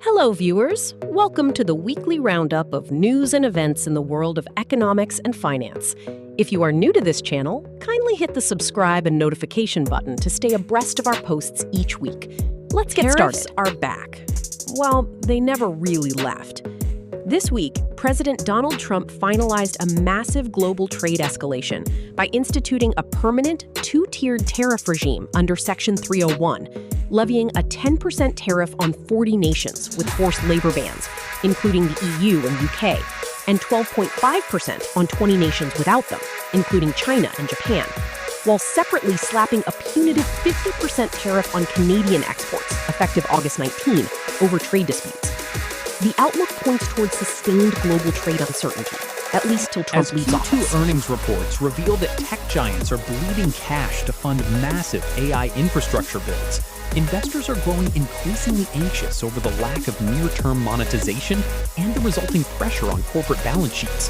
Hello, viewers. Welcome to the weekly roundup of news and events in the world of economics and finance. If you are new to this channel, kindly hit the subscribe and notification button to stay abreast of our posts each week. Let's get started. Tariffs are back. Well, they never really left. This week, President Donald Trump finalized a massive global trade escalation by instituting a permanent two-tiered tariff regime under Section 301, levying a 10% tariff on 40 nations with forced labor bans, including the EU and UK, and 12.5% on 20 nations without them, including China and Japan, while separately slapping a punitive 50% tariff on Canadian exports, effective August 19, over trade disputes. The outlook points towards sustained global trade uncertainty, at least till Trump leaves office. Q2 earnings reports reveal that tech giants are bleeding cash to fund massive AI infrastructure builds. Investors are growing increasingly anxious over the lack of near-term monetization and the resulting pressure on corporate balance sheets.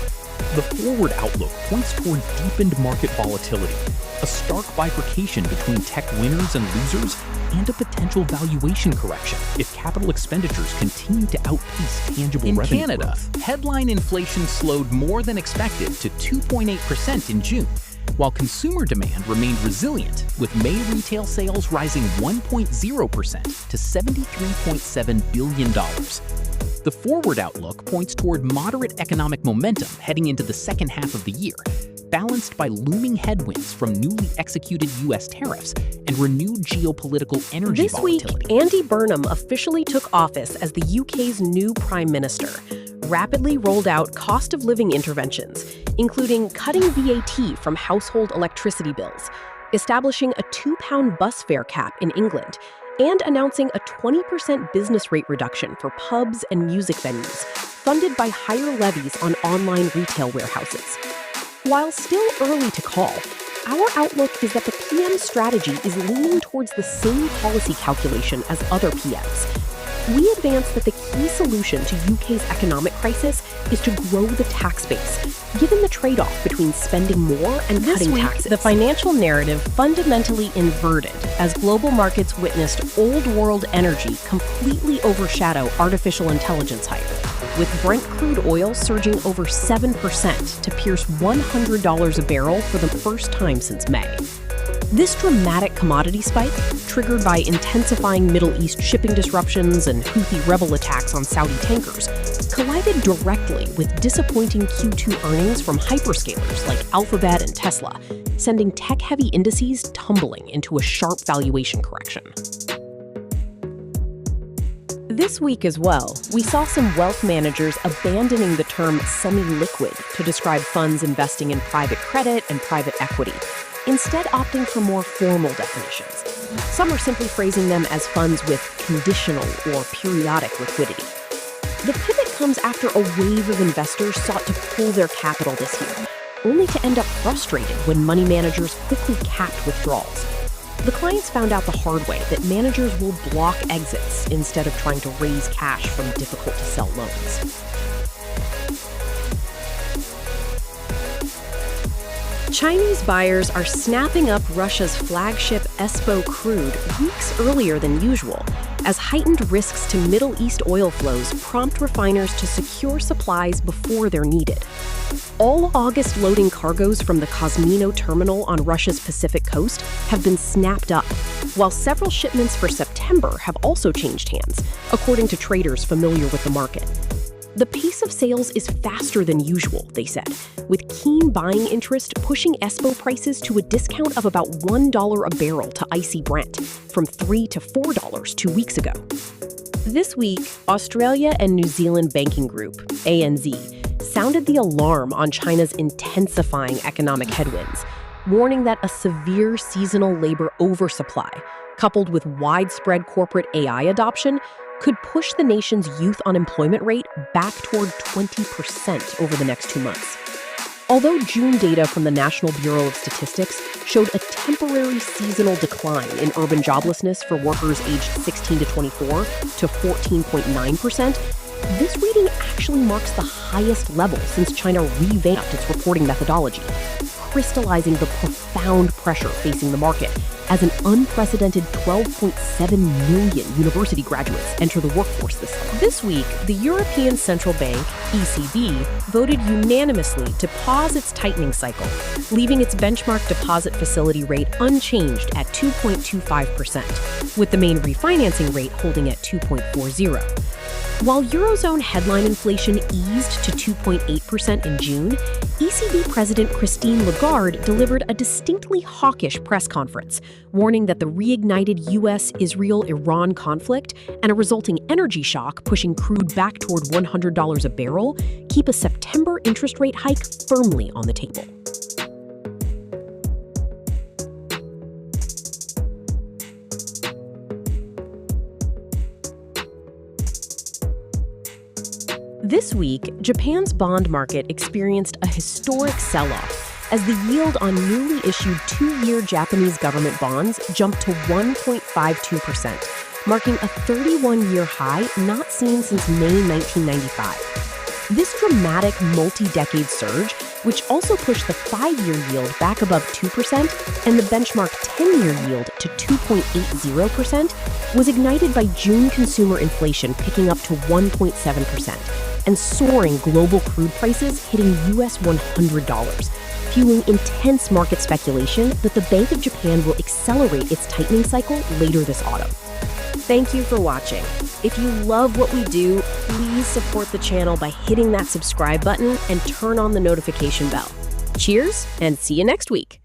The forward outlook points toward deepened market volatility, a stark bifurcation between tech winners and losers, and a potential valuation correction if capital expenditures continue to outpace tangible revenue In Canada, growth. headline inflation slowed more than expected to 2.8% in June, while consumer demand remained resilient, with May retail sales rising 1.0% to $73.7 billion. The forward outlook points toward moderate economic momentum heading into the second half of the year, balanced by looming headwinds from newly executed U.S. tariffs and renewed geopolitical energy volatility. This week, Andy Burnham officially took office as the UK's new Prime Minister, rapidly rolled out cost-of-living interventions, including cutting VAT from household electricity bills, establishing a £2 bus fare cap in England, and announcing a 20% business rate reduction for pubs and music venues, funded by higher levies on online retail warehouses. While still early to call, our outlook is that the PM's strategy is leaning towards the same policy calculation as other PMs. We advance that the key solution to UK's economic crisis is to grow the tax base, given the trade-off between spending more and cutting taxes. The financial narrative fundamentally inverted as global markets witnessed old-world energy completely overshadow artificial intelligence hype, with Brent crude oil surging over 7% to pierce $100 a barrel for the first time since May. This dramatic commodity spike, triggered by intensifying Middle East shipping disruptions and Houthi rebel attacks on Saudi tankers, collided directly with disappointing Q2 earnings from hyperscalers like Alphabet and Tesla, sending tech-heavy indices tumbling into a sharp valuation correction. This week as well, we saw some wealth managers abandoning the term semi-liquid to describe funds investing in private credit and private equity, instead opting for more formal definitions. Some are simply phrasing them as funds with conditional or periodic liquidity. The pivot comes after a wave of investors sought to pull their capital this year, only to end up frustrated when money managers quickly capped withdrawals. The clients found out the hard way that managers will block exits instead of trying to raise cash from difficult-to-sell loans. Chinese buyers are snapping up Russia's flagship ESPO crude weeks earlier than usual, as heightened risks to Middle East oil flows prompt refiners to secure supplies before they're needed. All August loading cargoes from the Cosmino terminal on Russia's Pacific coast have been snapped up, while several shipments for September have also changed hands, according to traders familiar with the market. The pace of sales is faster than usual, they said, with keen buying interest pushing ESPO prices to a discount of about $1 a barrel to IC Brent, from $3 to $4 2 weeks ago. This week, Australia and New Zealand Banking Group, ANZ, sounded the alarm on China's intensifying economic headwinds, warning that a severe seasonal labor oversupply, coupled with widespread corporate AI adoption, could push the nation's youth unemployment rate back toward 20% over the next 2 months. Although June data from the National Bureau of Statistics showed a temporary seasonal decline in urban joblessness for workers aged 16 to 24 to 14.9%, this reading actually marks the highest level since China revamped its reporting methodology, crystallizing the profound pressure facing the market as an unprecedented 12.7 million university graduates enter the workforce this summer. This week, the European Central Bank, ECB, voted unanimously to pause its tightening cycle, leaving its benchmark deposit facility rate unchanged at 2.25%, with the main refinancing rate holding at 2.40%. While Eurozone headline inflation eased to 2.8% in June, ECB President Christine Lagarde delivered a distinctly hawkish press conference, warning that the reignited US-Israel-Iran conflict and a resulting energy shock pushing crude back toward $100 a barrel keep a September interest rate hike firmly on the table. This week, Japan's bond market experienced a historic sell-off as the yield on newly issued 2-year Japanese government bonds jumped to 1.52%, marking a 31-year high not seen since May 1995. This dramatic multi-decade surge, which also pushed the 5-year yield back above 2% and the benchmark 10-year yield to 2.80%, was ignited by June consumer inflation picking up to 1.7%. and soaring global crude prices hitting US $100, fueling intense market speculation that the Bank of Japan will accelerate its tightening cycle later this autumn. Thank you for watching. If you love what we do, please support the channel by hitting that subscribe button and turn on the notification bell. Cheers, and see you next week.